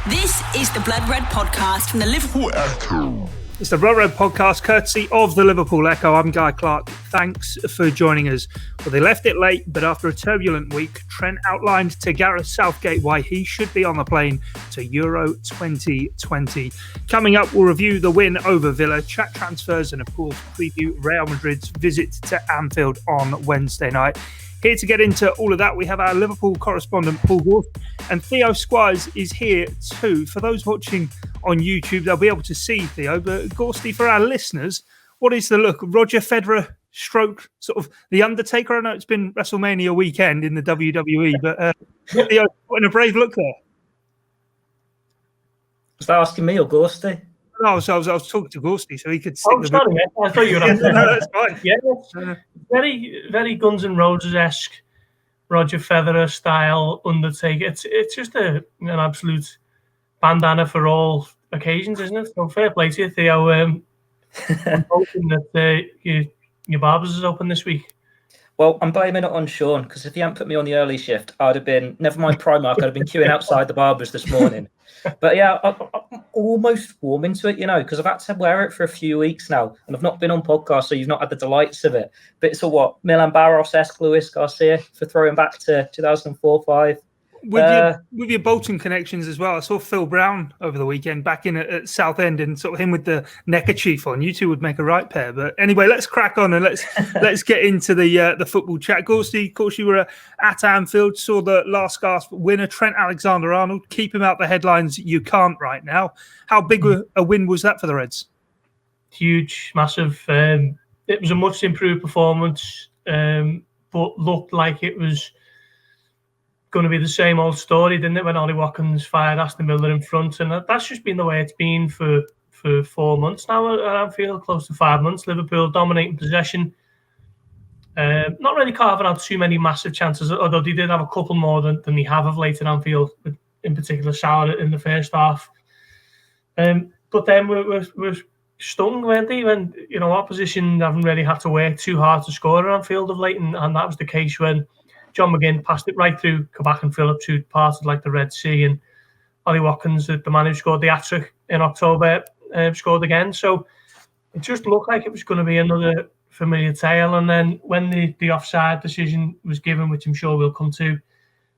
This is the Blood Red Podcast from the Liverpool Echo. It's the Blood Red Podcast, courtesy of the Liverpool Echo. I'm Guy Clarke. Thanks for joining us. Well, they left it late, but after a turbulent week, Trent outlined to Gareth Southgate why he should be on the plane to Euro 2020. Coming up, we'll review the win over Villa, chat transfers, and of course, preview Real Madrid's visit to Anfield on Wednesday night. Here to get into all of that, we have our Liverpool correspondent, Paul Gorst, and Theo Squires is here too. For those watching on YouTube, they'll be able to see Theo, but Gorsty, for our listeners, what is the look? Roger Federer stroke, sort of The Undertaker? I know it's been WrestleMania weekend in the WWE, but Theo, putting a brave look there. Was that asking me or Gorsty? No, so I was talking to Gorsty, so he could see. Oh, sorry, I thought you were on. No, that's fine. Yeah, very, very Guns N' Roses-esque, Roger Federer style Undertaker. It's just an absolute bandana for all occasions, isn't it? So fair play to you, Theo. I'm hoping that your barbers is open this week. Well, I'm blaming it on Sean, because if he hadn't put me on the early shift, I'd have been, never mind Primark, I'd have been queuing outside the barbers this morning. But yeah, I'm almost warming to it, because I've had to wear it for a few weeks now, and I've not been on podcast, so you've not had the delights of it. But it's a what? Milan Barros-esque Luis Garcia for throwing back to 2004-05. With your Bolton connections as well, I saw Phil Brown over the weekend back in at Southend, and sort of him with the neckerchief on. You two would make a right pair. But anyway, let's crack on and let's get into the football chat. Gorsty, of course, you were at Anfield, saw the last gasp winner, Trent Alexander-Arnold. Keep him out the headlines. You can't right now. How big a win was that for the Reds? Huge, massive. It was a much improved performance, but looked like it was going to be the same old story, didn't it, when Ollie Watkins fired Aston Villa in front, and that's just been the way it's been for 4 months now at Anfield, close to 5 months. Liverpool dominating possession, not really carving out too many massive chances, although they did have a couple more than they have of late at Anfield, in particular Salah in the first half. But then we're stung, weren't they, when opposition haven't really had to work too hard to score at Anfield of late, and that was the case when John McGinn passed it right through Kabak and Phillips, who parted like the Red Sea, and Ollie Watkins, the man who scored the hat-trick in October, scored again. So it just looked like it was going to be another familiar tale. And then when the offside decision was given, which I'm sure we'll come to,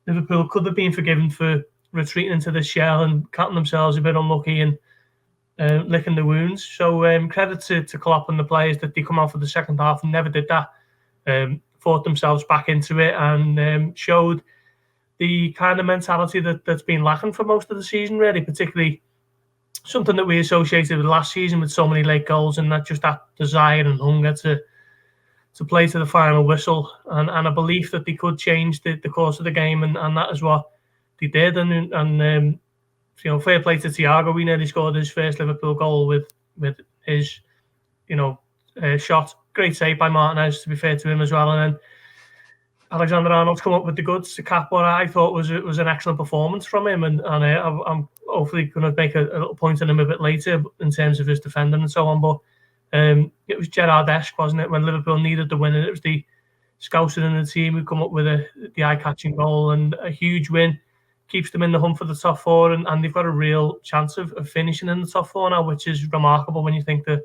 Liverpool could have been forgiven for retreating into the shell and counting themselves a bit unlucky and licking the wounds. So credit to Klopp and the players that they come out for the second half and never did that. Fought themselves back into it and showed the kind of mentality that's been lacking for most of the season, really, particularly something that we associated with last season with so many late goals, and that desire and hunger to play to the final whistle and a belief that they could change the course of the game, and that is what they did. And fair play to Thiago. We nearly scored his first Liverpool goal with his shot. Great save by Martinez, to be fair to him as well. And then Alexander-Arnold's come up with the goods to cap what I thought was an excellent performance from him. And I'm hopefully going to make a little point on him a bit later in terms of his defending and so on. But it was Gerrard-esque, wasn't it, when Liverpool needed the win? And it was the scouser in the team who come up with the eye-catching goal, and a huge win. Keeps them in the hunt for the top four, and they've got a real chance of finishing in the top four now, which is remarkable when you think that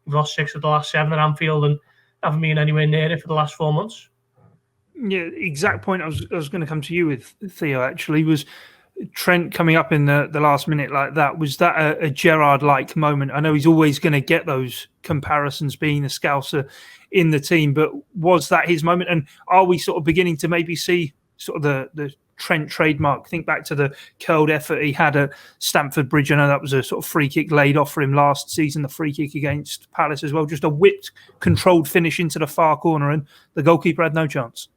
we've lost 6 of the last 7 at Anfield and haven't been anywhere near it for the last 4 months. Yeah, exact point I was going to come to you with, Theo, actually, was Trent coming up in the last minute like that. Was that a Gerrard-like moment? I know he's always going to get those comparisons being a Scouser in the team, but was that his moment? And are we sort of beginning to maybe see sort of the Trent trademark? Think back to the curled effort he had at Stamford Bridge. I know that was a sort of free kick laid off for him last season, the free kick against Palace as well. Just a whipped, controlled finish into the far corner, and the goalkeeper had no chance.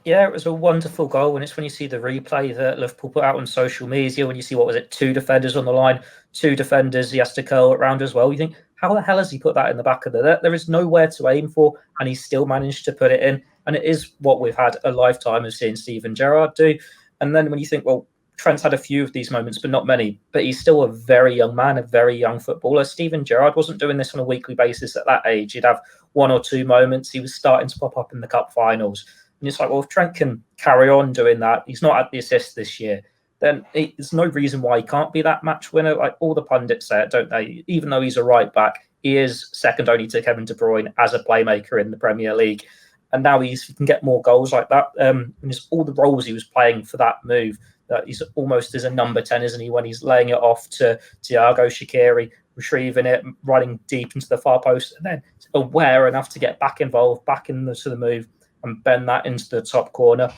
Yeah, it was a wonderful goal, and it's when you see the replay that Liverpool put out on social media, when you see, 2 defenders on the line, 2 defenders he has to curl it round as well. You think, how the hell has he put that in the back of the net? There is nowhere to aim for, and he still managed to put it in. And it is what we've had a lifetime of seeing Steven Gerrard do. And then when you think, well, Trent's had a few of these moments, but not many. But he's still a very young man, a very young footballer. Steven Gerrard wasn't doing this on a weekly basis at that age. He'd have 1 or 2 moments. He was starting to pop up in the cup finals. And it's like, well, if Trent can carry on doing that, he's not had the assist this year. then there's no reason why he can't be that match winner. Like all the pundits say it, don't they? Even though he's a right back, he is second only to Kevin De Bruyne as a playmaker in the Premier League. And now he can get more goals like that. And just all the roles he was playing for that move, that he's almost as a number 10, isn't he, when he's laying it off to Thiago Shaqiri, retrieving it, running deep into the far post, and then aware enough to get back involved, back into the move, and bend that into the top corner.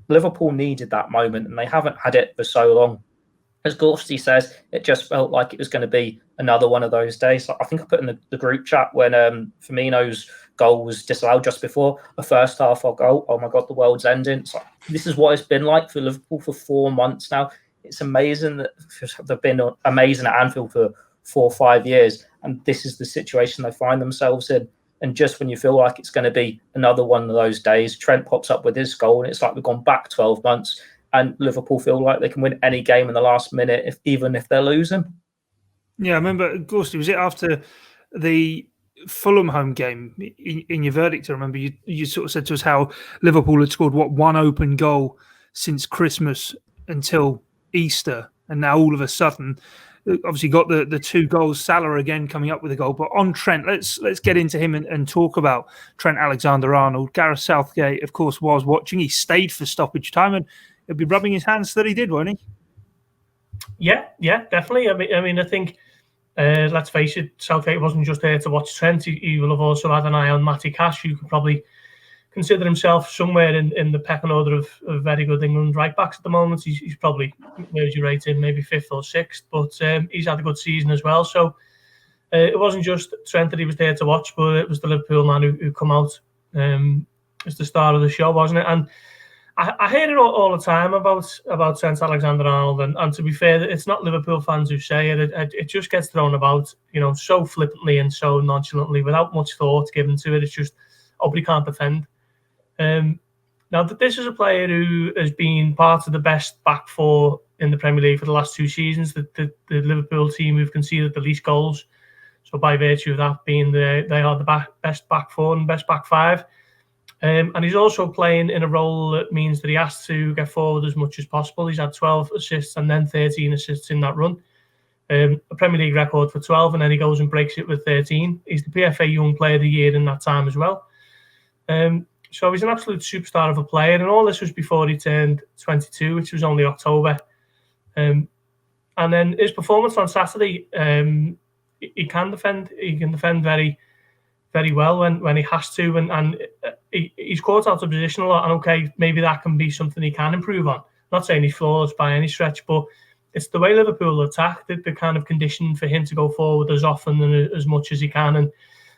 Liverpool needed that moment, and they haven't had it for so long. As Gorsty says, it just felt like it was going to be another one of those days. I think I put in the group chat when Firmino's goal was disallowed just before a first half goal. Oh my God, the world's ending. So this is what it's been like for Liverpool for 4 months now. It's amazing that they've been amazing at Anfield for 4 or 5 years, and this is the situation they find themselves in. And just when you feel like it's going to be another one of those days, Trent pops up with his goal, and it's like we've gone back 12 months. And Liverpool feel like they can win any game in the last minute, even if they're losing. Yeah, I remember, Gorst, was it after the Fulham home game in your verdict? I remember you sort of said to us how Liverpool had scored, one open goal since Christmas until Easter. And now all of a sudden, obviously got the 2 goals. Salah again coming up with a goal. But on Trent, let's get into him and talk about Trent Alexander-Arnold. Gareth Southgate, of course, was watching. He stayed for stoppage time, and he'll be rubbing his hands that he did, won't he? Yeah, definitely. I mean, I think, let's face it, Southgate wasn't just there to watch Trent. He will have also had an eye on Matty Cash, who could probably consider himself somewhere in the pecking order of very good England right backs at the moment. He's probably, where would you rate him, maybe 5th or 6th, but he's had a good season as well. So it wasn't just Trent that he was there to watch, but it was the Liverpool man who come out as the star of the show, wasn't it? And I hear it all the time about Trent Alexander-Arnold, and to be fair, it's not Liverpool fans who say it. It just gets thrown about, so flippantly and so nonchalantly, without much thought given to it. It's just, but he can't defend. Now, this is a player who has been part of the best back 4 in the Premier League for the last 2 seasons. The Liverpool team who've conceded the least goals. So by virtue of that being they are the best back 4 and best back 5. And he's also playing in a role that means that he has to get forward as much as possible. He's had 12 assists and then 13 assists in that run. A Premier League record for 12, and then he goes and breaks it with 13. He's the PFA Young Player of the Year in that time as well. So he's an absolute superstar of a player, and all this was before he turned 22, which was only October. And then his performance on Saturday, he can defend. He can defend very, very well when he has to, and he's caught out of position a lot. And okay, maybe that can be something he can improve on. Not saying he's flawless by any stretch, but it's the way Liverpool attack, the kind of condition for him to go forward as often and as much as he can. And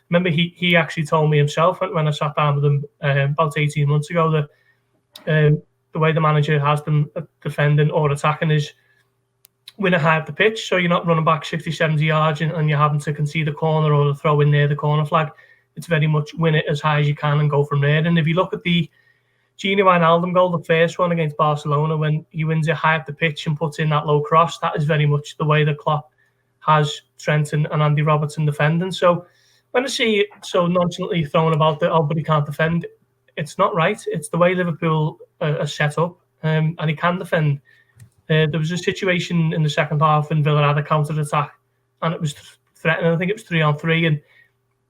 remember, he actually told me himself when I sat down with him about 18 months ago that the way the manager has them defending or attacking is win it high up the pitch, so you're not running back 60, 70 yards and you're having to concede a corner or throw in near the corner flag. It's very much win it as high as you can and go from there. And if you look at the Gini Wijnaldum goal, the first one against Barcelona, when he wins it high up the pitch and puts in that low cross, that is very much the way that Klopp has Trent and Andy Robertson defending. So when I see it so nonchalantly thrown about that, but he can't defend, it's not right. It's the way Liverpool are set up, and he can defend. There was a situation in the second half when Villa had a counter-attack, and it was threatening. I think it was 3-on-3, and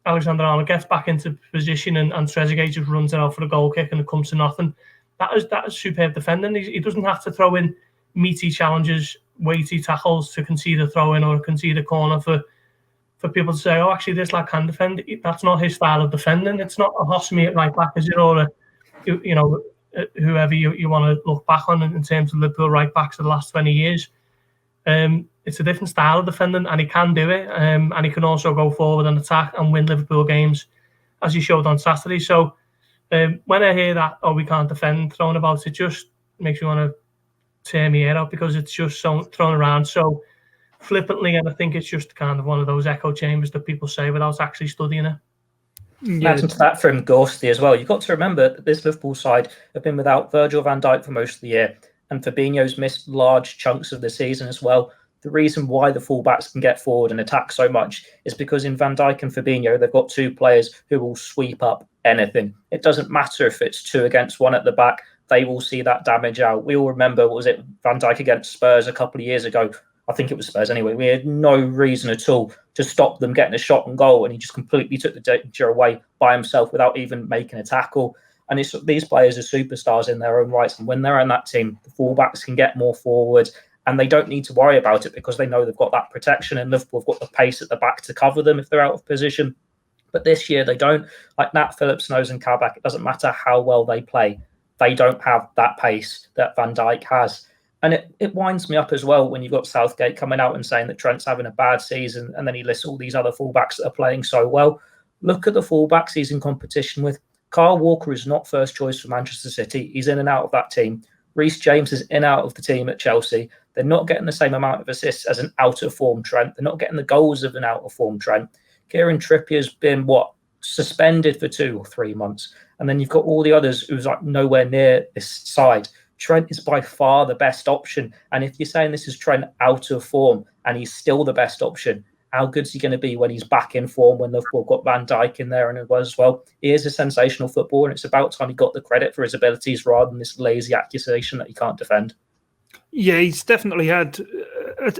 Alexander-Arnold gets back into position, and Trezeguet just runs it out for a goal kick, and it comes to nothing. That is superb defending. He doesn't have to throw in meaty challenges, weighty tackles to concede a throw-in or concede a corner for people to say, oh, actually, this lad can defend. That's not his style of defending. It's not a Hosmi at right back, is it? Or whoever you want to look back on in terms of Liverpool right backs of the last 20 years. It's a different style of defending, and he can do it. And he can also go forward and attack and win Liverpool games, as he showed on Saturday. So when I hear that, we can't defend thrown about, it just makes me want to tear my hair out, because it's just so thrown around so flippantly, and I think it's just kind of one of those echo chambers that people say without actually studying it. Adding to that from Gorsty as well, you've got to remember that this Liverpool side have been without Virgil van Dijk for most of the year, and Fabinho's missed large chunks of the season as well. The reason why the fullbacks can get forward and attack so much is because in Van Dijk and Fabinho, they've got 2 players who will sweep up anything. It doesn't matter if it's 2 against 1 at the back. they will see that damage out. We all remember, what was it, Van Dijk against Spurs a couple of years ago? I think it was Spurs anyway. We had no reason at all to stop them getting a shot on goal, and he just completely took the danger away by himself without even making a tackle. And these players are superstars in their own rights, and when they're in that team, the fullbacks can get more forward, and they don't need to worry about it because they know they've got that protection, and Liverpool have got the pace at the back to cover them if they're out of position. But this year they don't. Like Nat Phillips, Nose and Kabak, it doesn't matter how well they play. They don't have that pace that Van Dijk has. And it winds me up as well when you've got Southgate coming out and saying that Trent's having a bad season, and then he lists all these other fullbacks that are playing so well. Look at the fullbacks he's in competition with. Kyle Walker is not first choice for Manchester City. He's in and out of that team. Reece James is in and out of the team at Chelsea. They're not getting the same amount of assists as an out-of-form Trent. They're not getting the goals of an out-of-form Trent. Kieran Trippier's been, suspended for 2 or 3 months. And then you've got all the others who's like nowhere near this side. Trent is by far the best option. And if you're saying this is Trent out of form and he's still the best option, how good is he going to be when he's back in form, when they've got Van Dijk in there and as well? He is a sensational footballer, and it's about time he got the credit for his abilities rather than this lazy accusation that he can't defend. Yeah, he's definitely had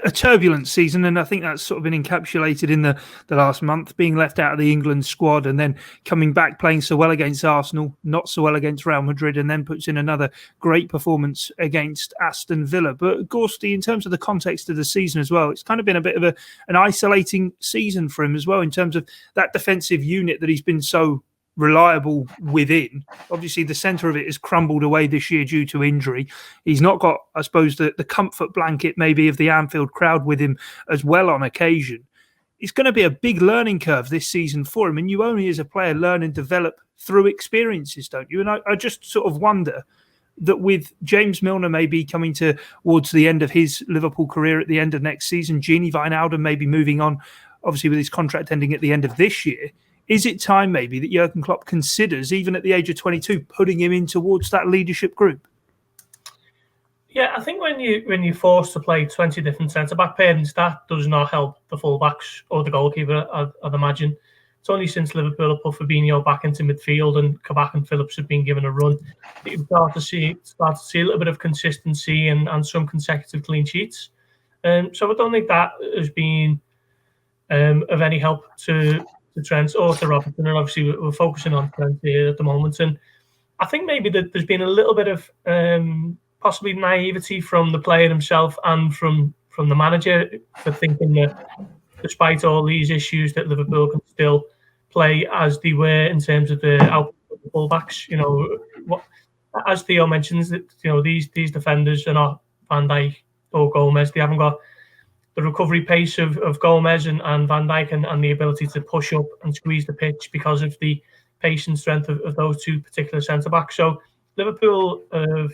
a turbulent season, and I think that's sort of been encapsulated in the last month, being left out of the England squad and then coming back playing so well against Arsenal, not so well against Real Madrid, and then puts in another great performance against Aston Villa. But Gorsty, in terms of the context of the season as well, it's kind of been a bit of an isolating season for him as well in terms of that defensive unit that he's been so reliable within. Obviously, the centre of it has crumbled away this year due to injury. He's not got, I suppose, the comfort blanket maybe of the Anfield crowd with him as well on occasion. It's going to be a big learning curve this season for him, and you only as a player learn and develop through experiences, don't you? And I just sort of wonder that with James Milner maybe coming towards the end of his Liverpool career at the end of next season, Gini Wijnaldum maybe moving on, obviously with his contract ending at the end of this year, is it time maybe that Jurgen Klopp considers, even at the age of 22, putting him in towards that leadership group? Yeah, I think when you're forced to play 20 different centre-back pairings, that does not help the full-backs or the goalkeeper, I'd imagine. It's only since Liverpool have put Fabinho back into midfield and Kabak and Phillips have been given a run that you start to see a little bit of consistency and some consecutive clean sheets. So I don't think that has been of any help to Trent or to Robertson, and obviously we're focusing on Trent here at the moment. And I think maybe that there's been a little bit of possibly naivety from the player himself and from the manager for thinking that despite all these issues that Liverpool can still play as they were in terms of the output of the fullbacks. You know, as Theo mentions, that these defenders are not Van Dijk or Gomez. They haven't got the recovery pace of Gomez and Van Dijk and the ability to push up and squeeze the pitch because of the pace and strength of those two particular centre-backs. So Liverpool have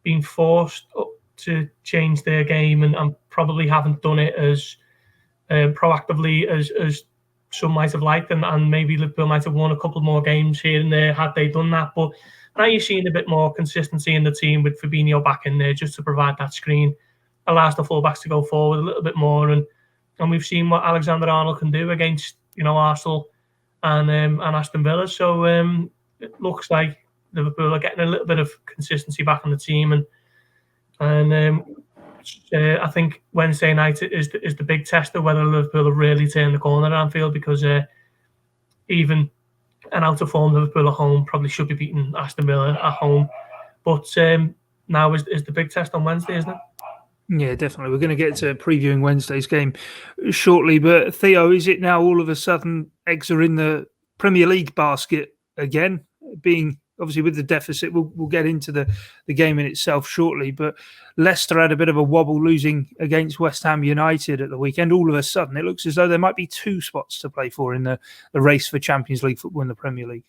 been forced to change their game and probably haven't done it as proactively as some might have liked, and maybe Liverpool might have won a couple more games here and there had they done that. But now you're seeing a bit more consistency in the team with Fabinho back in there just to provide that screen, allows the fullbacks to go forward a little bit more, and we've seen what Alexander-Arnold can do against Arsenal and Aston Villa. So it looks like Liverpool are getting a little bit of consistency back on the team, and I think Wednesday night is the big test of whether Liverpool have really turned the corner at Anfield, because even an out of form Liverpool at home probably should be beating Aston Villa at home, but now is the big test on Wednesday, isn't it? Yeah, definitely. We're going to get to previewing Wednesday's game shortly. But Theo, is it now all of a sudden eggs are in the Premier League basket again? Being obviously with the deficit, we'll get into the game in itself shortly. But Leicester had a bit of a wobble losing against West Ham United at the weekend. All of a sudden, it looks as though there might be 2 spots to play for in the race for Champions League football in the Premier League.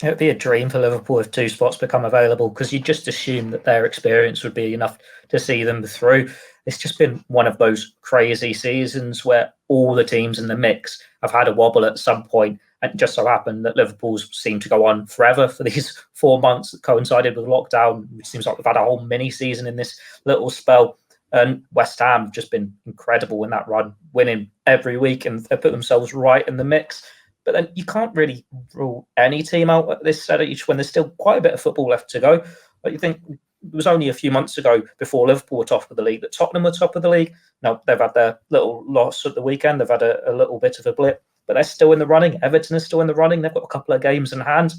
It would be a dream for Liverpool if 2 spots become available, because you just assume that their experience would be enough to see them through. It's just been one of those crazy seasons where all the teams in the mix have had a wobble at some point, and it just so happened that Liverpool's seemed to go on forever for these 4 months that coincided with lockdown. It seems like we've had a whole mini season in this little spell. And West Ham have just been incredible in that run, winning every week, and they put themselves right in the mix. But then you can't really rule any team out at this stage when there's still quite a bit of football left to go. Like, you think it was only a few months ago before Liverpool were top of the league that Tottenham were top of the league. Now, they've had their little loss at the weekend. They've had a little bit of a blip, but they're still in the running. Everton is still in the running. They've got a couple of games in hand.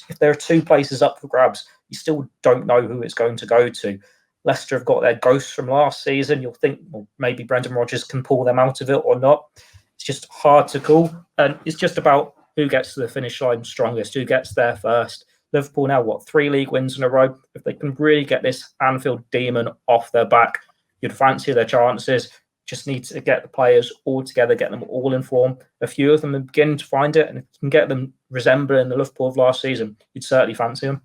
If there are 2 places up for grabs, you still don't know who it's going to go to. Leicester have got their ghosts from last season. You'll think, well, maybe Brendan Rodgers can pull them out of it or not. It's just hard to call. And it's just about who gets to the finish line strongest, who gets there first. Liverpool now, 3 league wins in a row? If they can really get this Anfield demon off their back, you'd fancy their chances. Just need to get the players all together, get them all in form. A few of them begin to find it, and if you can get them resembling the Liverpool of last season, you'd certainly fancy them.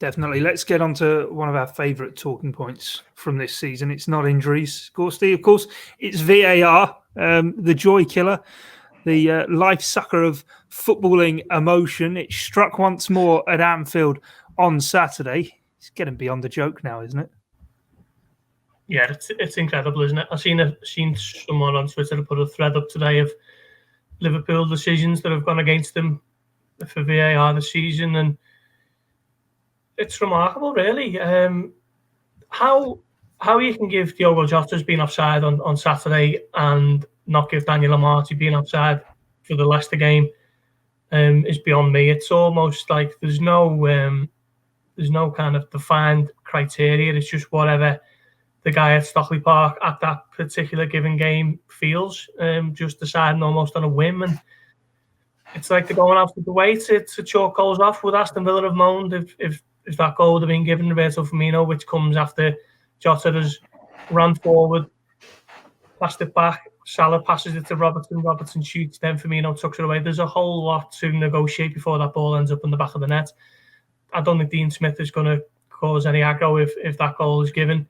Definitely. Let's get on to one of our favourite talking points from this season. It's not injuries, Gorsty. Of course, it's VAR, the joy killer, the life sucker of footballing emotion. It struck once more at Anfield on Saturday. It's getting beyond the joke now, isn't it? Yeah, it's incredible, isn't it? I've seen someone on Twitter put a thread up today of Liverpool decisions that have gone against them for VAR this season, and it's remarkable, really. How you can give Diogo Jota's been offside on Saturday and not give Daniel Amartey being offside for the Leicester game is beyond me. It's almost like there's no kind of defined criteria. It's just whatever the guy at Stockley Park at that particular given game feels, just deciding almost on a whim. And it's like they're going out of the way to chalk goals off. Would Aston Villa have moaned if that goal would have been given to Roberto Firmino, which comes after Jota has run forward, passed it back, Salah passes it to Robertson shoots, then Firmino tucks it away. There's a whole lot to negotiate before that ball ends up in the back of the net. I don't think Dean Smith is going to cause any aggro if that goal is given.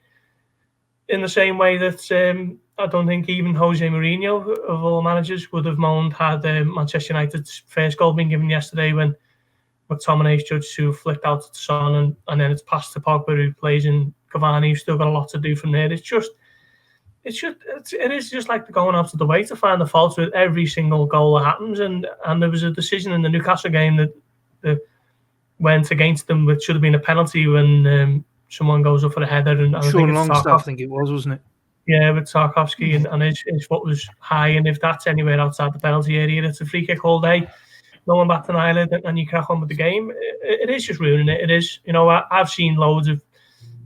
In the same way that I don't think even Jose Mourinho, of all managers, would have moaned had Manchester United's first goal been given yesterday when McTominay's judged to have flicked out to Son and then it's passed to Pogba, who plays in Cavani, who's still got a lot to do from there. It is just like going out of the way to find the faults with every single goal that happens. And there was a decision in the Newcastle game that went against them, which should have been a penalty when someone goes up for a header. And Sean Longstaff, I think it was, wasn't it? Yeah, with Tarkowski and his foot was high. And if that's anywhere outside the penalty area, it's a free kick all day. No one bats an eyelid and you crack on with the game. It is just ruining it. It is. I've seen loads of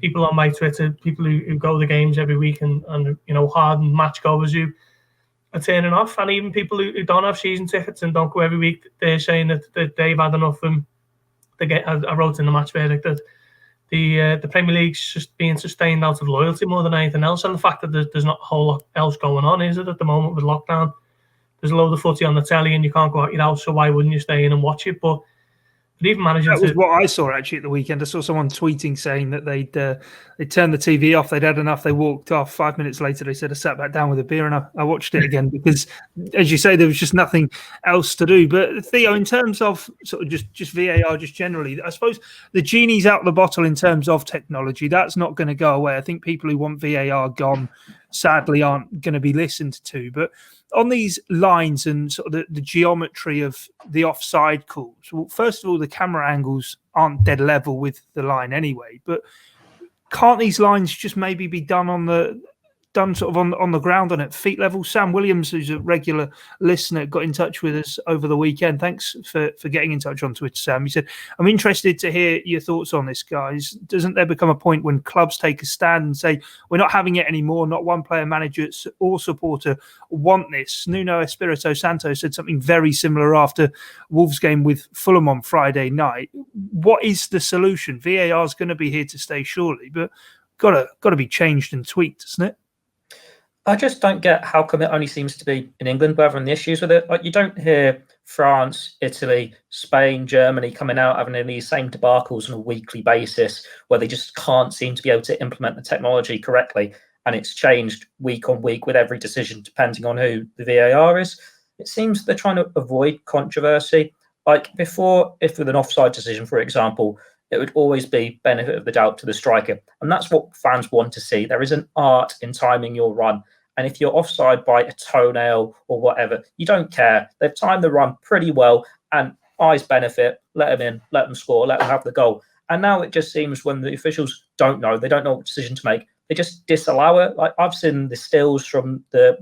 people on my Twitter, people who go to the games every week and hardened match goers who are turning off, and even people who don't have season tickets and don't go every week, they're saying that they've had enough of them. I wrote in the match verdict that the Premier League's just being sustained out of loyalty more than anything else, and the fact that there's not a whole lot else going on, is it, at the moment with lockdown? There's a load of footy on the telly and you can't go out your house, so why wouldn't you stay in and watch it? But even managing that was what I saw actually at the weekend. I saw someone tweeting saying that they'd turned the TV off, they'd had enough, they walked off. 5 minutes later, they said, I sat back down with a beer and I watched it again because, as you say, there was just nothing else to do. But Theo, in terms of sort of just VAR, just generally, I suppose the genie's out of the bottle in terms of technology. That's not going to go away. I think people who want VAR gone, sadly, aren't going to be listened to. But on these lines and sort of the geometry of the offside calls, well, first of all, the camera angles aren't dead level with the line anyway. But can't these lines just maybe be done on the ground and at feet level? Sam Williams, who's a regular listener, got in touch with us over the weekend. Thanks for getting in touch on Twitter, Sam. He said, I'm interested to hear your thoughts on this, guys. Doesn't there become a point when clubs take a stand and say, we're not having it anymore, not one player, manager or supporter want this? Nuno Espirito Santo said something very similar after Wolves game with Fulham on Friday night. What is the solution? VAR is going to be here to stay, surely, but got to be changed and tweaked, isn't it? I just don't get how come it only seems to be in England where having the issues with it. Like, you don't hear France, Italy, Spain, Germany coming out having these same debacles on a weekly basis where they just can't seem to be able to implement the technology correctly. And it's changed week on week with every decision depending on who the VAR is. It seems they're trying to avoid controversy. Like before, if with an offside decision, for example, it would always be benefit of the doubt to the striker. And that's what fans want to see. There is an art in timing your run. And if you're offside by a toenail or whatever, you don't care. They've timed the run pretty well and eyes benefit, let them in, let them score, let them have the goal. And now it just seems when the officials don't know what decision to make, they just disallow it. Like I've seen the stills from the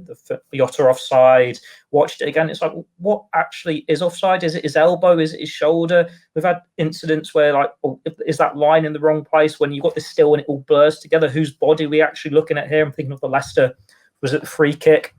Jota offside, watched it again. It's like, what actually is offside? Is it his elbow? Is it his shoulder? We've had incidents where like, is that line in the wrong place? When you've got this still and it all blurs together, whose body are we actually looking at here? I'm thinking of the Leicester, was it the free kick?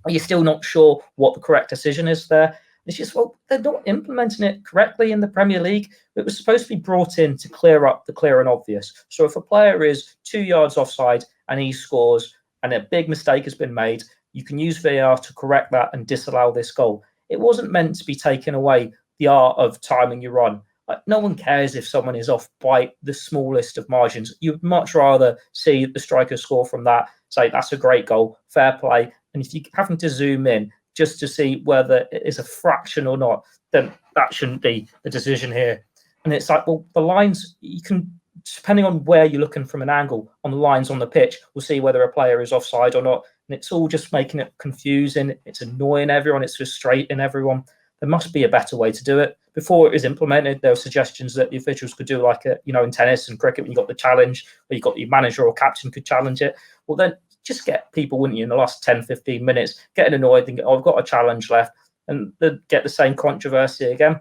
You're still not sure what the correct decision is there. It's just, well, they're not implementing it correctly in the Premier League. It was supposed to be brought in to clear up the clear and obvious. So if a player is 2 yards offside and he scores and a big mistake has been made, you can use VAR to correct that and disallow this goal. It wasn't meant to be taking away the art of timing your run. Like, no one cares if someone is off by the smallest of margins. You'd much rather see the striker score from that, say, that's a great goal, fair play. And if you're having to zoom in just to see whether it is a fraction or not, then that shouldn't be the decision here. And it's like, well, the lines, you can, depending on where you're looking from an angle on the lines on the pitch, we'll see whether a player is offside or not. And it's all just making it confusing. It's annoying everyone. It's frustrating everyone. There must be a better way to do it. Before it was implemented, there were suggestions that the officials could do like in tennis and cricket, when you got the challenge, where you got the manager or captain could challenge it. Well, then just get people, wouldn't you, in the last 10, 15 minutes, getting annoyed and I've got a challenge left, and get the same controversy again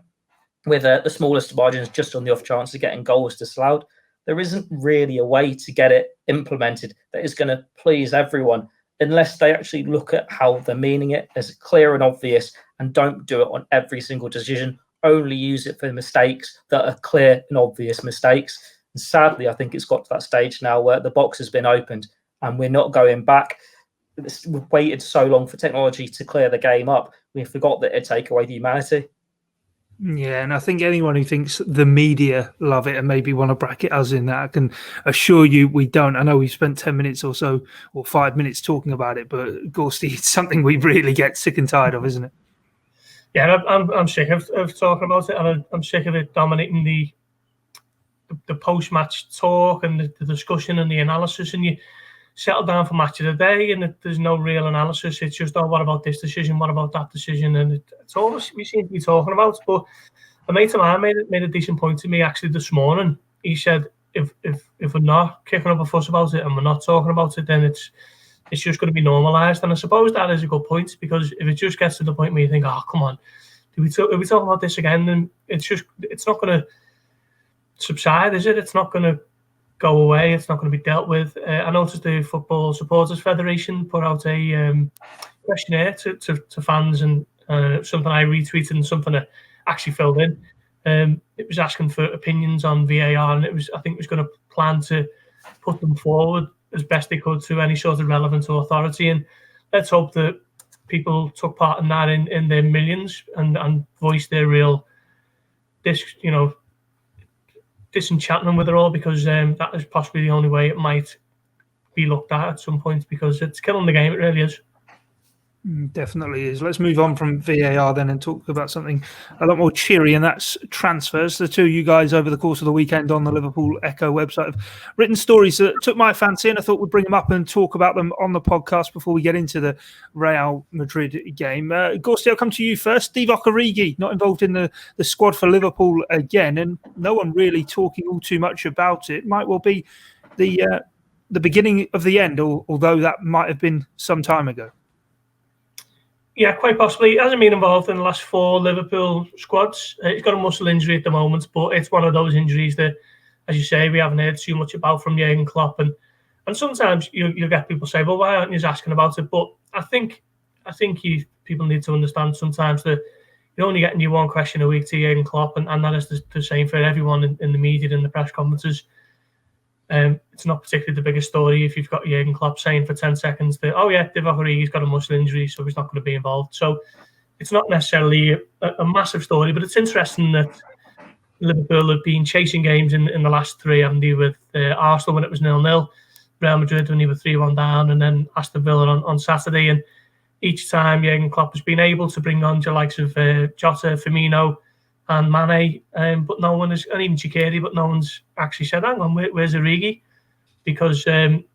with the smallest margins just on the off chance of getting goals disallowed. There isn't really a way to get it implemented that is going to please everyone unless they actually look at how they're meaning it as clear and obvious and don't do it on every single decision. Only use it for mistakes that are clear and obvious mistakes. And sadly, I think it's got to that stage now where the box has been opened and we're not going back. We've waited so long for technology to clear the game up. We forgot that it'd take away the humanity. Yeah, and I think anyone who thinks the media love it and maybe want to bracket us in that, I can assure you we don't. I know we've spent 10 minutes or so, or 5 minutes talking about it, but Gorsty, it's something we really get sick and tired of, isn't it? Yeah, I'm sick of talking about it, and I'm sick of it dominating the post-match talk and the discussion and the analysis, and you settle down for match of the day and there's no real analysis. It's just, oh, what about this decision? What about that decision? And it's all we seem to be talking about. But a mate of mine made a decent point to me actually this morning. He said, if we're not kicking up a fuss about it and we're not talking about it, then it's just going to be normalised. And I suppose that is a good point, because if it just gets to the point where you think, oh, come on, are we talking about this again? Then it's not going to subside, is it? It's not going to go away. It's not going to be dealt with. I noticed the Football Supporters Federation put out a questionnaire to fans, and something I retweeted and something I actually filled in. It was asking for opinions on VAR, and I think it was going to plan to put them forward as best they could to any sort of relevant authority. And let's hope that people took part in that in their millions and voiced their real disenchantment with it all, because that is possibly the only way it might be looked at some point, because it's killing the game. It really is. Definitely is. Let's move on from VAR then and talk about something a lot more cheery, and that's transfers. The two of you guys over the course of the weekend on the Liverpool Echo website have written stories that took my fancy, and I thought we'd bring them up and talk about them on the podcast before we get into the Real Madrid game. Gorst, I'll come to you first. Divock Origi not involved in the squad for Liverpool again, and no one really talking all too much about it. Might well be the beginning of the end, although that might have been some time ago. Yeah, quite possibly. He hasn't been involved in the last 4 Liverpool squads. He's got a muscle injury at the moment, but it's one of those injuries that, as you say, we haven't heard too much about from Jurgen Klopp. And sometimes you'll get people say, well, why aren't you asking about it? But I think people need to understand sometimes that you're only getting your one question a week to Jurgen Klopp, and that is the same for everyone in the media and the press conferences. It's not particularly the biggest story if you've got Jurgen Klopp saying for 10 seconds that, oh yeah, Divock Origi's got a muscle injury, so he's not going to be involved. So it's not necessarily a massive story, but it's interesting that Liverpool have been chasing games in the last 3, haven't they, with Arsenal when it was 0-0, Real Madrid when he was 3-1 down, and then Aston Villa on Saturday. And each time Jurgen Klopp has been able to bring on the likes of Jota, Firmino and Mane, but no one has, and even Shaqiri, but no one's actually said, hang on, where's Origi? Because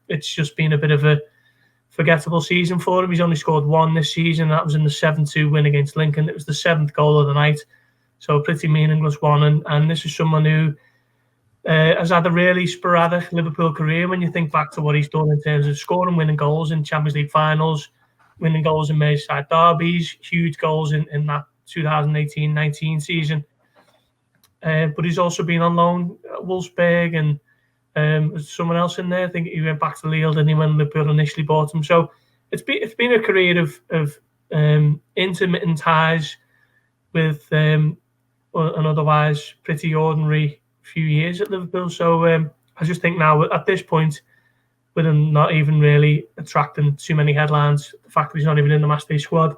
it's just been a bit of a forgettable season for him. He's only scored 1 this season. That was in the 7-2 win against Lincoln. It was the 7th goal of the night. So a pretty meaningless one. And this is someone who has had a really sporadic Liverpool career when you think back to what he's done in terms of scoring, winning goals in Champions League finals, winning goals in Merseyside derbies, huge goals in that 2018-19 season. But he's also been on loan at Wolfsburg, and there's someone else in there. I think he went back to Lille, didn't he, when Liverpool initially bought him. So it's been a career of intermittent ties with an otherwise pretty ordinary few years at Liverpool. So I just think now at this point, with him not even really attracting too many headlines, the fact that he's not even in the matchday squad,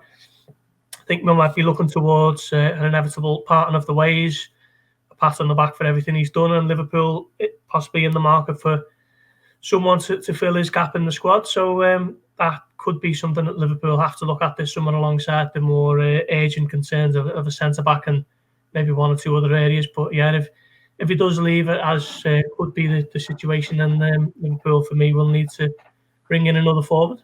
I think we might be looking towards an inevitable parting of the ways, a pat on the back for everything he's done, and Liverpool possibly in the market for someone to fill his gap in the squad. So that could be something that Liverpool have to look at this summer, alongside the more urgent concerns of a centre-back and maybe one or two other areas. But yeah, if he does leave it, as could be the situation, then Liverpool, for me, will need to bring in another forward.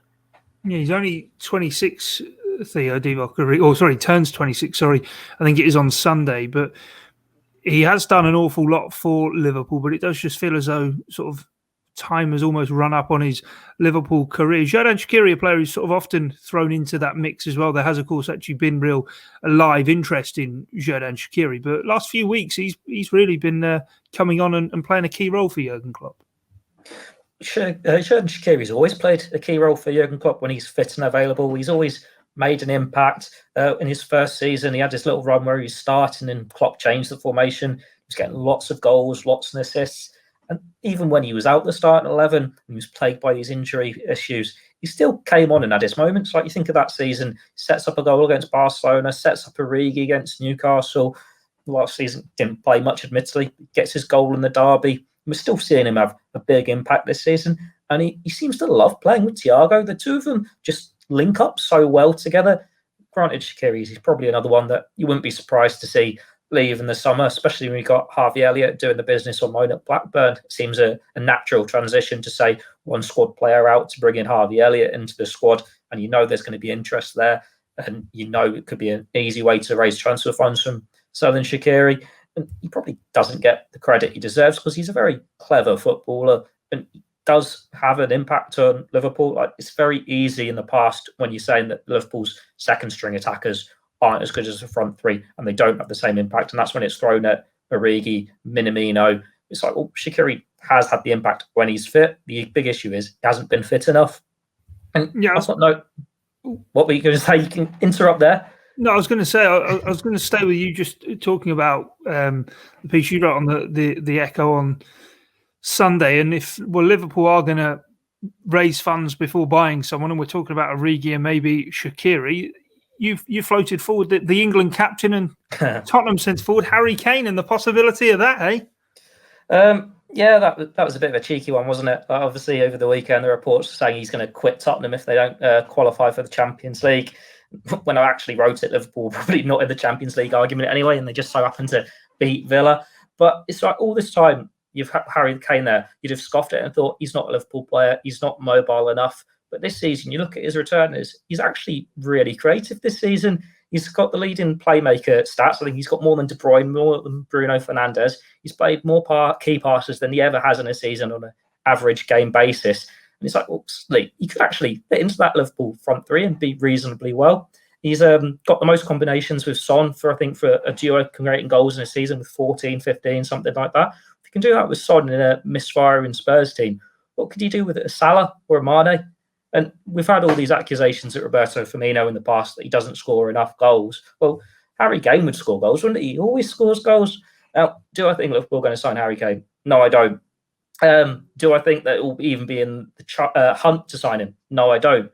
Yeah, he's only 26, Theo, Divock Origi. Oh, sorry, turns 26, sorry. I think it is on Sunday. But he has done an awful lot for Liverpool, but it does just feel as though sort of time has almost run up on his Liverpool career. Xherdan Shaqiri, a player who's sort of often thrown into that mix as well. There has, of course, actually been real live interest in Xherdan Shaqiri, but last few weeks he's really been coming on and playing a key role for Jurgen Klopp. Xherdan Shaqiri's always played a key role for Jurgen Klopp when he's fit and available. He's always made an impact. In his first season, he had this little run where he was starting and Klopp changed the formation. He was getting lots of goals, lots of assists. And even when he was out the starting 11 and he was plagued by these injury issues, he still came on and had his moments. Like, you think of that season, sets up a goal against Barcelona, sets up Origi against Newcastle. Last season, didn't play much, admittedly. Gets his goal in the derby. We're still seeing him have a big impact this season. And he seems to love playing with Thiago. The two of them just link up so well together. Granted, Shaqiri is probably another one that you wouldn't be surprised to see leave in the summer, especially when we got Harvey Elliott doing the business on loan at Blackburn. It seems a natural transition to say one squad player out to bring in Harvey Elliott into the squad, and you know there's going to be interest there, and you know it could be an easy way to raise transfer funds from selling Shaqiri. And he probably doesn't get the credit he deserves because he's a very clever footballer and he does have an impact on Liverpool. Like, it's very easy in the past when you're saying that Liverpool's second string attackers aren't as good as the front three and they don't have the same impact. And that's when it's thrown at Origi, Minamino. It's like, well, Shaqiri has had the impact when he's fit. The big issue is he hasn't been fit enough. And yeah, that's not what were you going to say? You can interrupt there. No, I was going to say, I was going to stay with you just talking about the piece you wrote on the Echo on Sunday. And if Liverpool are going to raise funds before buying someone, and we're talking about Origi and maybe Shaqiri, you floated forward the England captain and Tottenham centre forward Harry Kane and the possibility of that, eh? Yeah, that was a bit of a cheeky one, wasn't it? Obviously, over the weekend, the reports were saying he's going to quit Tottenham if they don't qualify for the Champions League. When I actually wrote it, Liverpool probably not in the Champions League argument anyway, and they just so happened to beat Villa. But it's like all this time you've had Harry Kane there, you'd have scoffed at it and thought he's not a Liverpool player, he's not mobile enough. But this season, you look at his returners, he's actually really creative this season. He's got the leading playmaker stats. I think he's got more than De Bruyne, more than Bruno Fernandes. He's played more key passes than he ever has in a season on an average game basis. And it's like, well, he could actually fit into that Liverpool front three and be reasonably well. He's got the most combinations with Son for a duo creating goals in a season with 14, 15, something like that. If you can do that with Son in a misfiring Spurs team, what could you do with a Salah or a Mane? And we've had all these accusations at Roberto Firmino in the past that he doesn't score enough goals. Well, Harry Kane would score goals, wouldn't he? He always scores goals. Now, do I think Liverpool are going to sign Harry Kane? No, I don't. Do I think that it will even be in the hunt to sign him? No, I don't.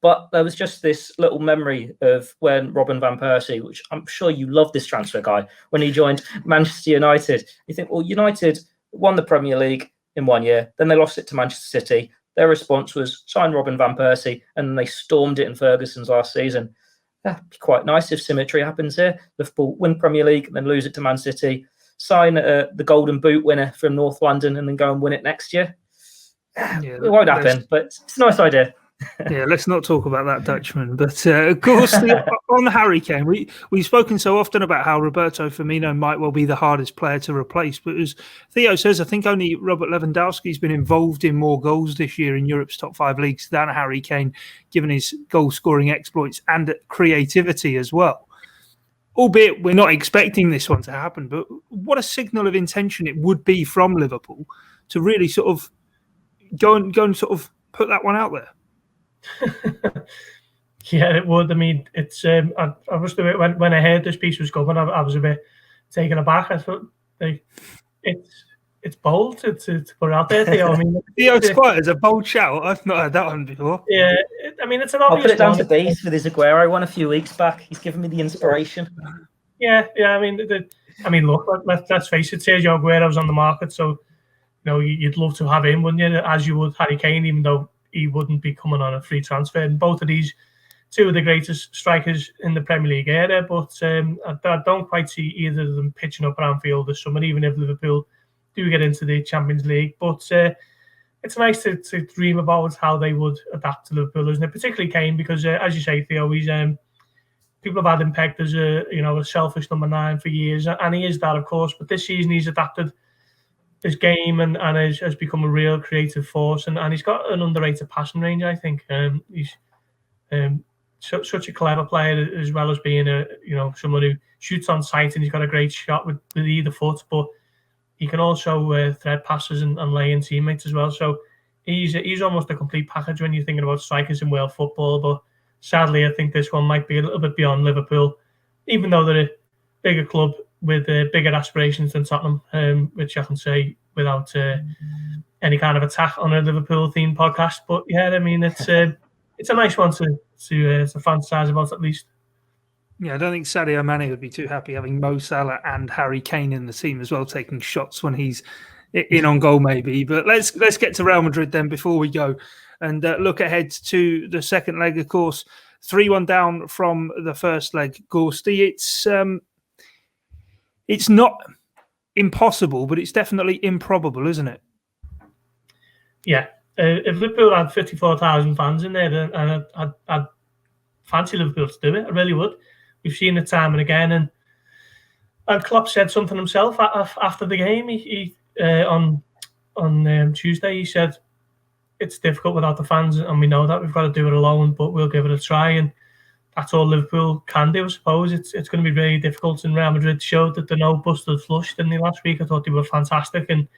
But there was just this little memory of when Robin van Persie, which I'm sure you love this transfer guy, when he joined Manchester United. You think, well, United won the Premier League in 1 year, then they lost it to Manchester City. Their response was sign Robin van Persie, and then they stormed it in Ferguson's last season. That'd be quite nice if symmetry happens here. Liverpool win Premier League and then lose it to Man City. Sign the Golden Boot winner from North London and then go and win it next year. Yeah, it won't happen, but it's a nice idea. Yeah, let's not talk about that Dutchman. But of course, on Harry Kane, we've spoken so often about how Roberto Firmino might well be the hardest player to replace. But as Theo says, I think only Robert Lewandowski's been involved in more goals this year in Europe's top 5 leagues than Harry Kane, given his goal-scoring exploits and creativity as well. Albeit we're not expecting this one to happen, but what a signal of intention it would be from Liverpool to really sort of go and sort of put that one out there. Yeah, it would. I mean, it's I was when I heard this piece was coming, I was a bit taken aback. I thought it's bold to put it out there. Theo, I mean, Theo Squires, a bold shout. I've not heard that one before. Yeah, I mean, it's an I'll obvious. put it down to Beast with his Aguero one a few weeks back. He's given me the inspiration. Yeah. I mean, look, let's face it. Sergio Aguero was on the market, so you'd love to have him, wouldn't you? As you would Harry Kane, even though he wouldn't be coming on a free transfer. And both of these, two of the greatest strikers in the Premier League era, but I don't quite see either of them pitching up at Anfield this summer, even if Liverpool do get into the Champions League. But it's nice to dream about how they would adapt to Liverpool, isn't it? Particularly Kane, because as you say, Theo, he's people have had him pegged as a selfish number 9 for years, and he is that, of course. But this season he's adapted his game and has become a real creative force, and he's got an underrated passing range, I think. He's such a clever player, as well as being someone who shoots on sight, and he's got a great shot with either foot, but he can also thread passes and lay in teammates as well. So he's almost a complete package when you're thinking about strikers in world football. But sadly, I think this one might be a little bit beyond Liverpool, even though they're a bigger club with bigger aspirations than Tottenham, which I can say without any kind of attack on a Liverpool-themed podcast. But yeah, I mean, it's a nice one to fantasize about, at least. Yeah, I don't think Sadio Mane would be too happy having Mo Salah and Harry Kane in the team as well, taking shots when he's in on goal, maybe. But let's get to Real Madrid then before we go and look ahead to the second leg. Of course, 3-1 down from the first leg. Gorsty, it's not impossible, but it's definitely improbable, isn't it? Yeah. If Liverpool had 54,000 fans in there, and I'd fancy Liverpool to do it. I really would. We've seen it time and again, and Klopp said something himself after the game. He on Tuesday, he said it's difficult without the fans, and we know that we've got to do it alone, but we'll give it a try. And that's all Liverpool can do, I suppose. It's going to be really difficult. And Real Madrid showed that they're no busted flush, didn't they, last week? I thought they were fantastic, and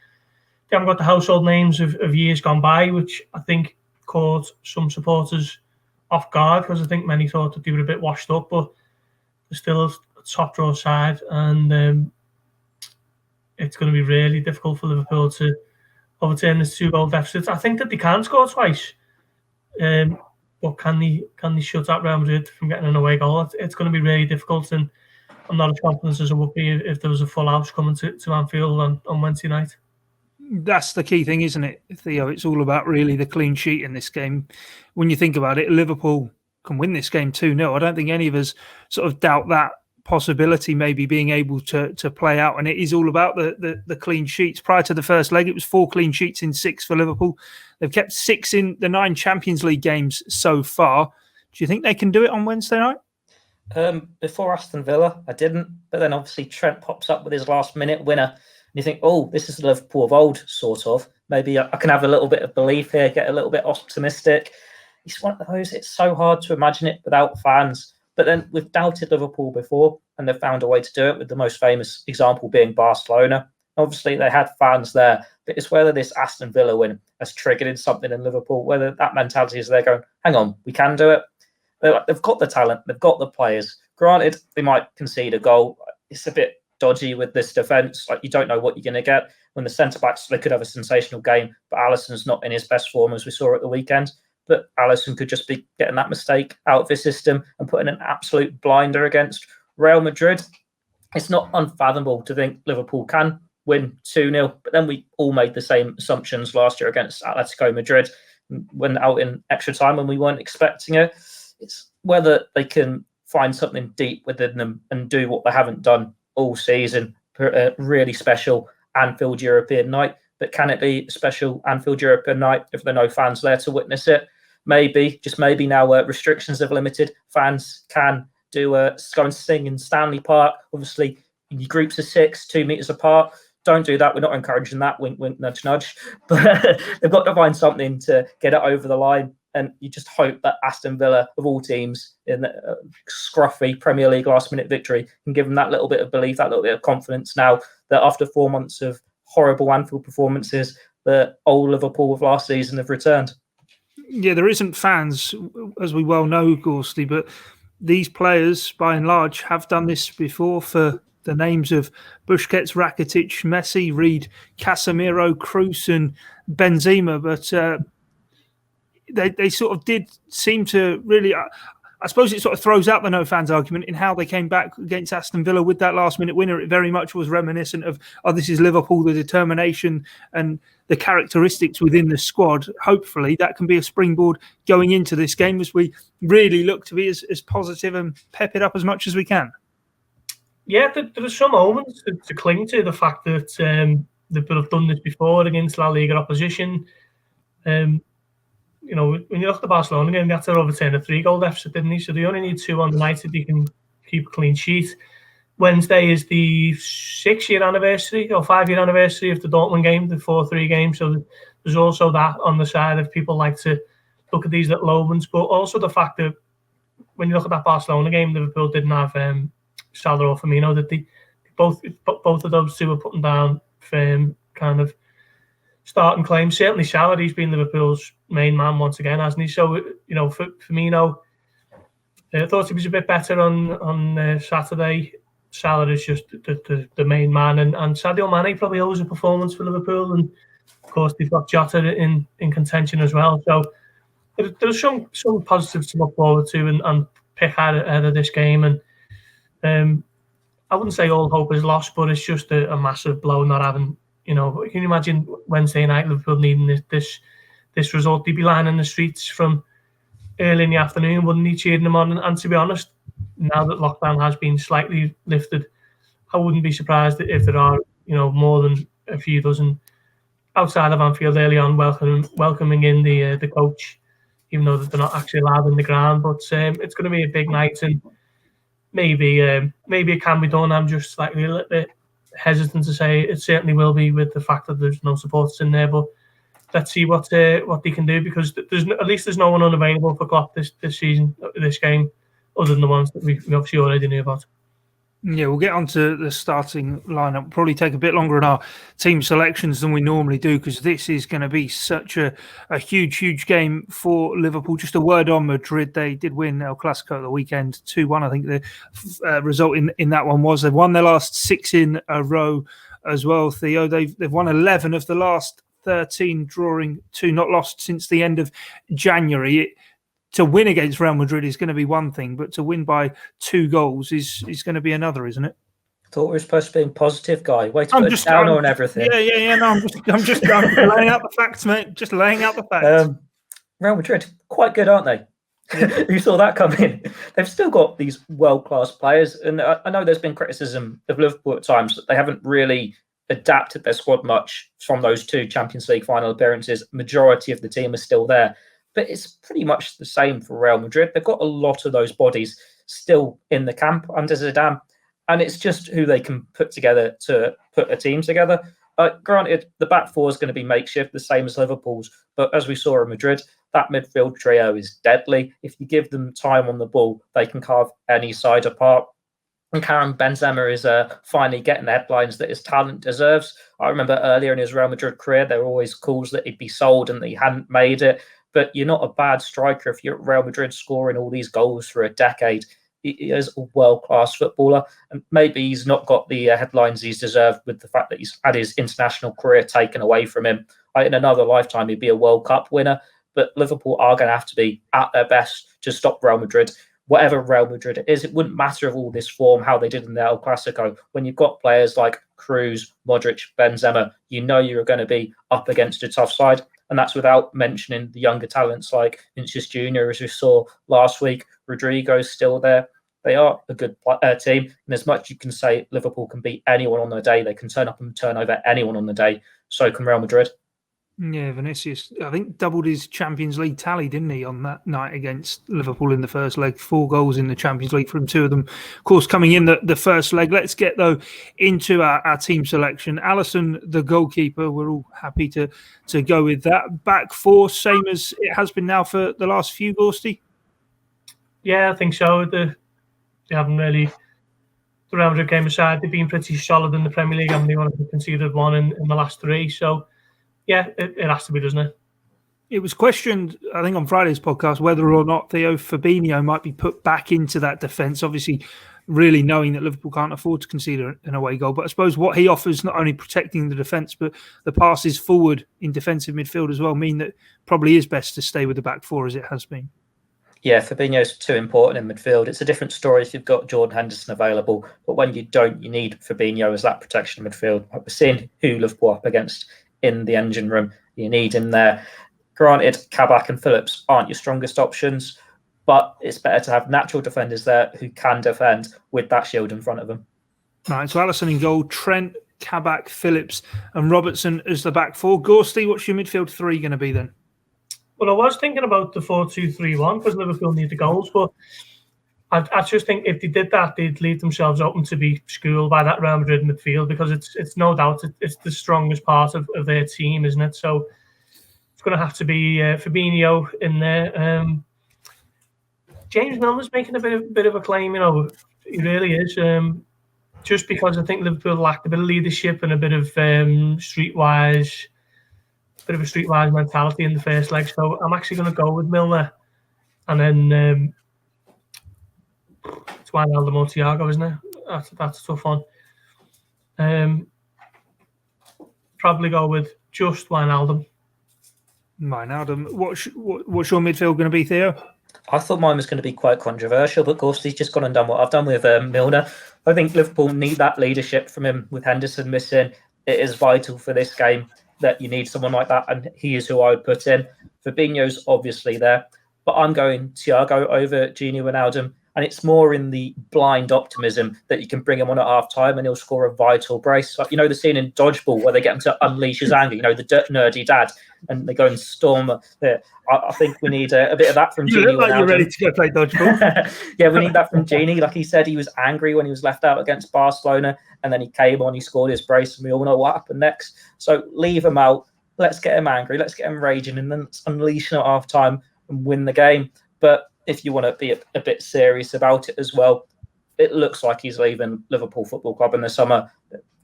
they haven't got the household names of years gone by, which I think caught some supporters off guard, because I think many thought that they were a bit washed up, but they're still a top draw side, and it's going to be really difficult for Liverpool to overturn this 2-goal deficit. I think that they can score twice, but can they shut out Real Madrid from getting an away goal? It's going to be really difficult, and I'm not as confident as I would be if there was a full house coming to Anfield on Wednesday night. That's the key thing, isn't it, Theo? It's all about really the clean sheet in this game. When you think about it, Liverpool can win this game 2-0. I don't think any of us sort of doubt that possibility, maybe being able to play out. And it is all about the clean sheets. Prior to the first leg, it was 4 clean sheets in 6 for Liverpool. They've kept 6 in the 9 Champions League games so far. Do you think they can do it on Wednesday night? Before Aston Villa, I didn't. But then obviously Trent pops up with his last-minute winner. And you think, oh, this is the Liverpool of old, sort of. Maybe I can have a little bit of belief here, get a little bit optimistic. It's one of those, it's so hard to imagine it without fans. But then we've doubted Liverpool before, and they've found a way to do it, with the most famous example being Barcelona. Obviously, they had fans there, but it's whether this Aston Villa win has triggered in something in Liverpool, whether that mentality is there going, hang on, we can do it. They've got the talent, they've got the players. Granted, they might concede a goal. It's a bit dodgy with this defence. Like, you don't know what you're going to get. When the centre-backs, they could have a sensational game, but Alisson's not in his best form, as we saw at the weekend. But Alisson could just be getting that mistake out of his system and putting an absolute blinder against Real Madrid. It's not unfathomable to think Liverpool can win 2-0, but then we all made the same assumptions last year against Atletico Madrid, when out in extra time and we weren't expecting it. It's whether they can find something deep within them and do what they haven't done all season, a really special Anfield European night. But can it be a special Anfield European night if there are no fans there to witness it? maybe, just maybe now restrictions have limited. Fans can do go and sing in Stanley Park. Obviously, in your groups of 6, 2 meters apart. Don't do that. We're not encouraging that. Wink, wink, nudge, nudge. But they've got to find something to get it over the line. And you just hope that Aston Villa, of all teams, in the scruffy Premier League last-minute victory, can give them that little bit of belief, that little bit of confidence now that after 4 months of horrible Anfield performances, the old Liverpool of last season have returned. Yeah, there isn't fans, as we well know, Gorsty, but these players, by and large, have done this before for the names of Busquets, Rakitic, Messi, Reed, Casemiro, Kroos and Benzema, but they sort of did seem to really... I suppose it sort of throws out the no fans argument in how they came back against Aston Villa with that last-minute winner. It very much was reminiscent of, this is Liverpool, the determination and the characteristics within the squad. Hopefully that can be a springboard going into this game as we really look to be as positive and pep it up as much as we can. Yeah, there are some moments to cling to, the fact that they've done this before against La Liga opposition. You know, when you look at the Barcelona game, they had to overturn a 3-goal deficit, didn't they? So they only need 2 on the night if they can keep a clean sheet. Wednesday is the 6-year anniversary or 5-year anniversary of the Dortmund game, the 4-3 game. So there's also that on the side of people like to look at these little moments, but also the fact that when you look at that Barcelona game, Liverpool didn't have Salah or Firmino, that they both of those two were putting down firm kind of starting claims. Certainly Salah, he's been Liverpool's main man once again, hasn't he? So, you know, for Firmino, I thought he was a bit better on Saturday. Salah is just the main man, and Sadio Mane probably owes a performance for Liverpool, and of course they've got Jota in contention as well. So there's some positives to look forward to and pick out ahead of this game. And I wouldn't say all hope is lost, but it's just a massive blow not having. You know, can you imagine Wednesday night Liverpool needing this result? They'd be lying in the streets from early in the afternoon, wouldn't they, cheering them on? And to be honest, now that lockdown has been slightly lifted, I wouldn't be surprised if there are, you know, more than a few dozen outside of Anfield early on welcoming in the coach, even though they're not actually allowed in the ground. But it's going to be a big night, and maybe it can be done. I'm just slightly a little bit hesitant to say it certainly will be, with the fact that there's no supporters in there, but let's see what they can do, because at least there's no one unavailable for Klopp this season, this game, other than the ones that we obviously already knew about. Yeah, we'll get on to the starting lineup. We'll probably take a bit longer in our team selections than we normally do, because this is going to be such a huge game for Liverpool. Just a word on Madrid. They did win El Clasico at the weekend, 2-1. I think the result in that one was they've won their last 6 in a row as well, Theo. They've won 11 of the last 13, drawing 2, not lost since the end of January. To win against Real Madrid is going to be one thing, but to win by 2 goals is going to be another, isn't it? I thought we were supposed to be a positive guy. Way to put a downer on everything. Yeah. No, I'm just laying out the facts, mate. Just laying out the facts. Real Madrid, quite good, aren't they? Who saw that come in? They've still got these world-class players, and I know there's been criticism of Liverpool at times that they haven't really adapted their squad much from those 2 Champions League final appearances. Majority of the team is still there. But it's pretty much the same for Real Madrid. They've got a lot of those bodies still in the camp under Zidane, and it's just who they can put together to put a team together. Granted, the back 4 is going to be makeshift, the same as Liverpool's, but as we saw in Madrid, that midfield trio is deadly. If you give them time on the ball, they can carve any side apart. And Karim Benzema is finally getting the headlines that his talent deserves. I remember earlier in his Real Madrid career, there were always calls that he'd be sold and that he hadn't made it. But you're not a bad striker if you're at Real Madrid scoring all these goals for a decade. He is a world-class footballer, and maybe he's not got the headlines he's deserved with the fact that he's had his international career taken away from him. In another lifetime, he'd be a World Cup winner, but Liverpool are going to have to be at their best to stop Real Madrid. Whatever Real Madrid is, it wouldn't matter of all this form, how they did in the El Clasico. When you've got players like Kroos, Modric, Benzema, you know you're going to be up against a tough side. And that's without mentioning the younger talents like Vinicius Jr., as we saw last week. Rodrigo's still there. They are a good team. And as much you can say Liverpool can beat anyone on the day, they can turn up and turn over anyone on the day. So can Real Madrid. Yeah, Vinicius, I think, doubled his Champions League tally, didn't he, on that night against Liverpool in the first leg? 4 goals in the Champions League from 2 of them, of course, coming in the first leg. Let's get, though, into our team selection. Alisson, the goalkeeper, we're all happy to go with that. Back 4, same as it has been now for the last few, Gorsty? Yeah, I think so. They haven't really, the Real Madrid game aside, they've been pretty solid in the Premier League. Haven't they only conceded 1 in the last 3? So, yeah, it has to be, doesn't it? It was questioned, I think, on Friday's podcast, whether or not Theo Fabinho might be put back into that defence, obviously really knowing that Liverpool can't afford to concede an away goal. But I suppose what he offers, not only protecting the defence, but the passes forward in defensive midfield as well, mean that probably is best to stay with the back 4 as it has been. Yeah, Fabinho's too important in midfield. It's a different story if you've got Jordan Henderson available, but when you don't, you need Fabinho as that protection in midfield. Like we're seeing who Liverpool up against in the engine room. You need him there. Granted, Kabak and Phillips aren't your strongest options, but it's better to have natural defenders there who can defend with that shield in front of them. Right, so Alisson in goal, Trent, Kabak, Phillips and Robertson as the back 4. Gorsty, what's your midfield 3 going to be then? Well, I was thinking about the 4-2-3-1 because Liverpool need the goals, but I just think if they did that, they'd leave themselves open to be schooled by that Real Madrid midfield because it's no doubt it's the strongest part of their team, isn't it? So it's going to have to be Fabinho in there. James Milner's making a bit of a claim, he really is. Just because I think Liverpool lacked a bit of leadership and a bit of streetwise mentality in the first leg. So I'm actually going to go with Milner, and then it's Wijnaldum or Thiago, isn't it? That's a tough one. Probably go with just Wijnaldum. Wijnaldum. What's your midfield going to be, Theo? I thought mine was going to be quite controversial, but Gorsty's just gone and done what I've done with Milner. I think Liverpool need that leadership from him with Henderson missing. It is vital for this game that you need someone like that, and he is who I would put in. Fabinho's obviously there, but I'm going Thiago over Gini Wijnaldum, and it's more in the blind optimism that you can bring him on at half-time and he'll score a vital brace. Like, the scene in Dodgeball where they get him to unleash his anger, the nerdy dad, and they go and storm there. I think we need a bit of that from Gini. You look like you're ready to go play Dodgeball. Yeah, we need that from Gini. Like he said, he was angry when he was left out against Barcelona, and then he came on, he scored his brace, and we all know what happened next. So leave him out. Let's get him angry. Let's get him raging, and then let's unleash him at half-time and win the game. But if you want to be a bit serious about it as well, it looks like he's leaving Liverpool Football Club in the summer.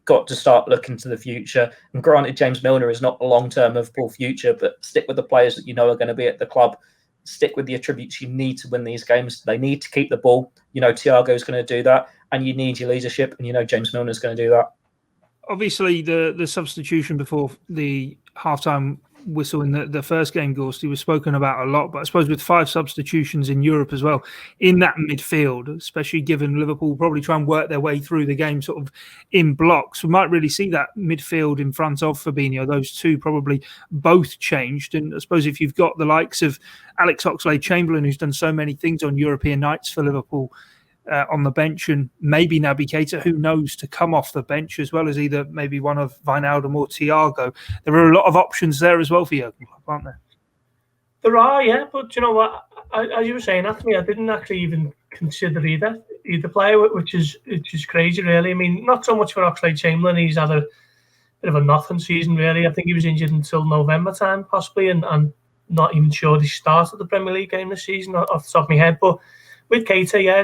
Got to start looking to the future. And granted, James Milner is not a long-term Liverpool future, but stick with the players that are going to be at the club. Stick with the attributes you need to win these games. They need to keep the ball. Thiago's going to do that, and you need your leadership, and James Milner's going to do that. Obviously, the substitution before the halftime whistle in the first game, Gorst, was spoken about a lot, but I suppose with 5 substitutions in Europe as well, in that midfield, especially given Liverpool probably try and work their way through the game sort of in blocks, we might really see that midfield in front of Fabinho, those 2 probably both changed. And I suppose if you've got the likes of Alex Oxlade-Chamberlain, who's done so many things on European nights for Liverpool, on the bench, and maybe Naby Keita, who knows, to come off the bench, as well as either maybe one of Wijnaldum or Thiago. There are a lot of options there as well for Jurgen Klopp, aren't there? There are, yeah, but you know what? As you were saying that to me, I didn't actually even consider either player, which is crazy, really. I mean, not so much for Oxlade-Chamberlain. He's had a bit of a nothing season, really. I think he was injured until November time, possibly, and not even sure he started the Premier League game this season off the top of my head. But with Keita, yeah,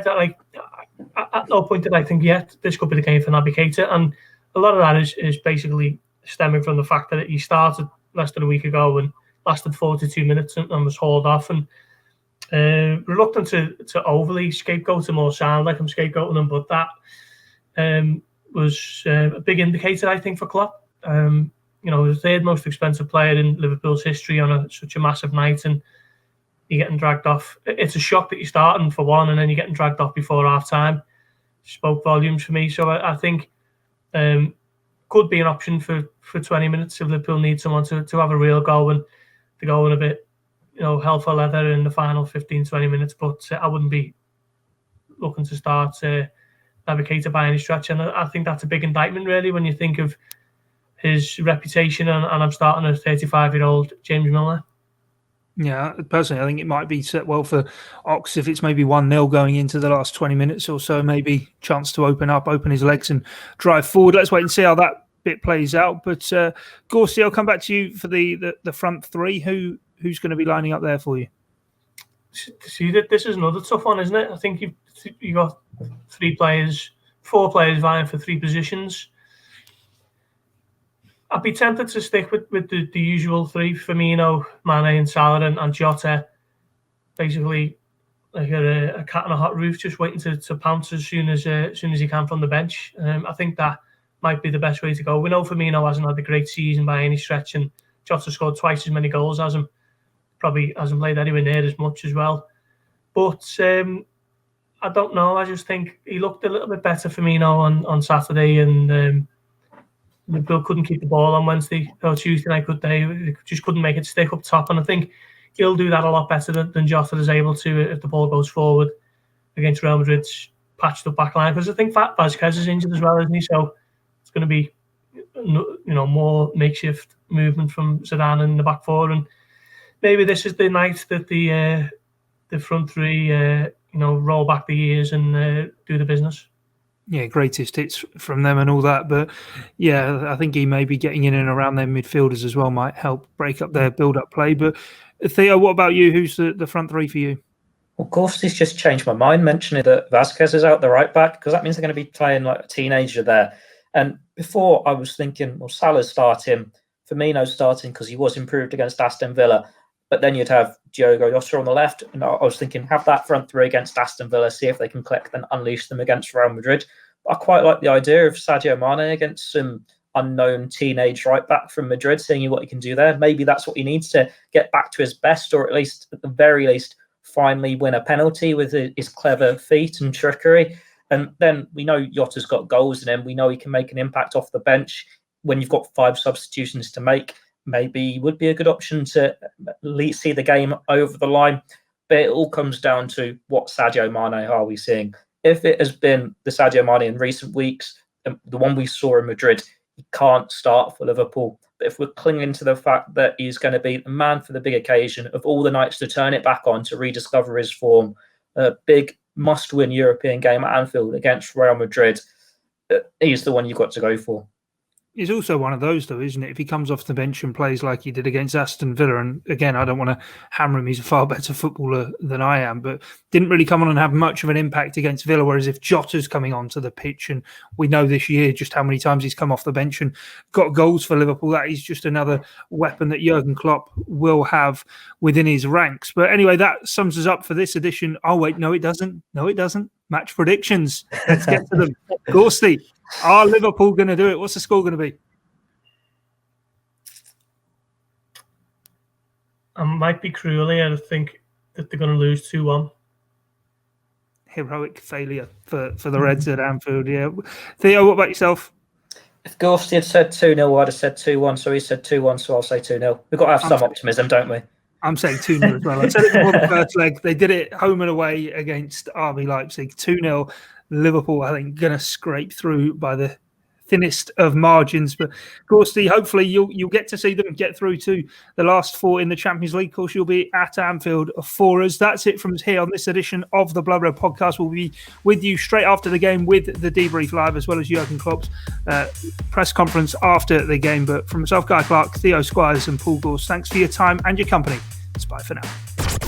at no point did I think, this could be the game for Naby Keita. And a lot of that is basically stemming from the fact that he started less than a week ago and lasted 42 minutes and was hauled off. And reluctant to overly scapegoat him or sound like I'm scapegoating him, but that was a big indicator, I think, for Klopp. The 3rd most expensive player in Liverpool's history on such a massive night, and you're getting dragged off. It's a shock that you're starting for one, and then you're getting dragged off before half-time. Spoke volumes for me. So I think could be an option for 20 minutes if Liverpool need someone to have a real go and to go in a bit, hell for leather in the final 15, 20 minutes. But I wouldn't be looking to start Naby Keita by any stretch. And I think that's a big indictment, really, when you think of his reputation, and I'm starting a 35-year-old James Milner. Yeah, personally, I think it might be set well for Ox if it's maybe 1-0 going into the last 20 minutes or so. Maybe chance to open his legs and drive forward. Let's wait and see how that bit plays out. But Gorst, I'll come back to you for the front three. Who's going to be lining up there for you? See, that this is another tough one, isn't it? I think you got 4 players vying for 3 positions. I'd be tempted to stick with the usual 3: Firmino, Mane, and Salah, and Jota. Basically, like a cat on a hot roof, just waiting to pounce as soon as he can from the bench. I think that might be the best way to go. We know Firmino hasn't had a great season by any stretch, and Jota scored twice as many goals as him. Probably hasn't played anywhere near as much as well. But I don't know. I just think he looked a little bit better, Firmino, on Saturday, and Liverpool couldn't keep the ball on Wednesday or Tuesday night, could they? They just couldn't make it stick up top, and I think he'll do that a lot better than Jota is able to if the ball goes forward against Real Madrid's patched up back line. Because I think Vázquez is injured as well, isn't he? So it's going to be more makeshift movement from Zidane in the back four, and maybe this is the night that the front three roll back the years and do the business. Yeah, greatest hits from them and all that. But yeah, I think he may be getting in and around their midfielders as well might help break up their build-up play. But Theo, what about you? Who's the front three for you? Well, Gorsty's just changed my mind mentioning that Vázquez is out the right back, because that means they're going to be playing like a teenager there. And before I was thinking, well, Salah's starting, Firmino's starting because he was improved against Aston Villa. But then you'd have Diogo Jota on the left. And I was thinking, have that front three against Aston Villa, see if they can click, then unleash them against Real Madrid. But I quite like the idea of Sadio Mane against some unknown teenage right back from Madrid, seeing what he can do there. Maybe that's what he needs to get back to his best, or at least, at the very least, finally win a penalty with his clever feet and trickery. And then we know Jota's got goals in him. We know he can make an impact off the bench. When you've got 5 substitutions to make, maybe would be a good option to see the game over the line. But it all comes down to what Sadio Mane are we seeing. If it has been the Sadio Mane in recent weeks, the one we saw in Madrid, he can't start for Liverpool. But if we're clinging to the fact that he's going to be the man for the big occasion of all the nights to turn it back on, to rediscover his form, a big must-win European game at Anfield against Real Madrid, he's the one you've got to go for. He's also one of those, though, isn't it? If he comes off the bench and plays like he did against Aston Villa, and again, I don't want to hammer him, he's a far better footballer than I am, but didn't really come on and have much of an impact against Villa, whereas if Jota's coming onto the pitch, and we know this year just how many times he's come off the bench and got goals for Liverpool, that is just another weapon that Jurgen Klopp will have within his ranks. But anyway, that sums us up for this edition. Oh, wait, no, it doesn't. No, it doesn't. Match predictions. Let's get to them. Gorsty, are Liverpool going to do it? What's the score going to be? I might be cruel here. I think that they're going to lose 2-1. Heroic failure for the Reds at Anfield, yeah. Theo, what about yourself? If Gorsty had said 2-0, I'd have said 2-1. So he said 2-1, so I'll say 2-0. We've got to have some optimism, don't we? I'm saying 2-0 as well. I said it before the first leg. They did it home and away against RB Leipzig. 2-0. Liverpool, I think, going to scrape through by the thinnest of margins. But, Gorsty, hopefully you'll get to see them get through to the last 4 in the Champions League. Of course, you'll be at Anfield for us. That's it from here on this edition of the Blood Red Podcast. We'll be with you straight after the game with the debrief live, as well as Jurgen Klopp's press conference after the game. But from myself, Guy Clarke, Theo Squires and Paul Gorst, thanks for your time and your company. It's bye for now.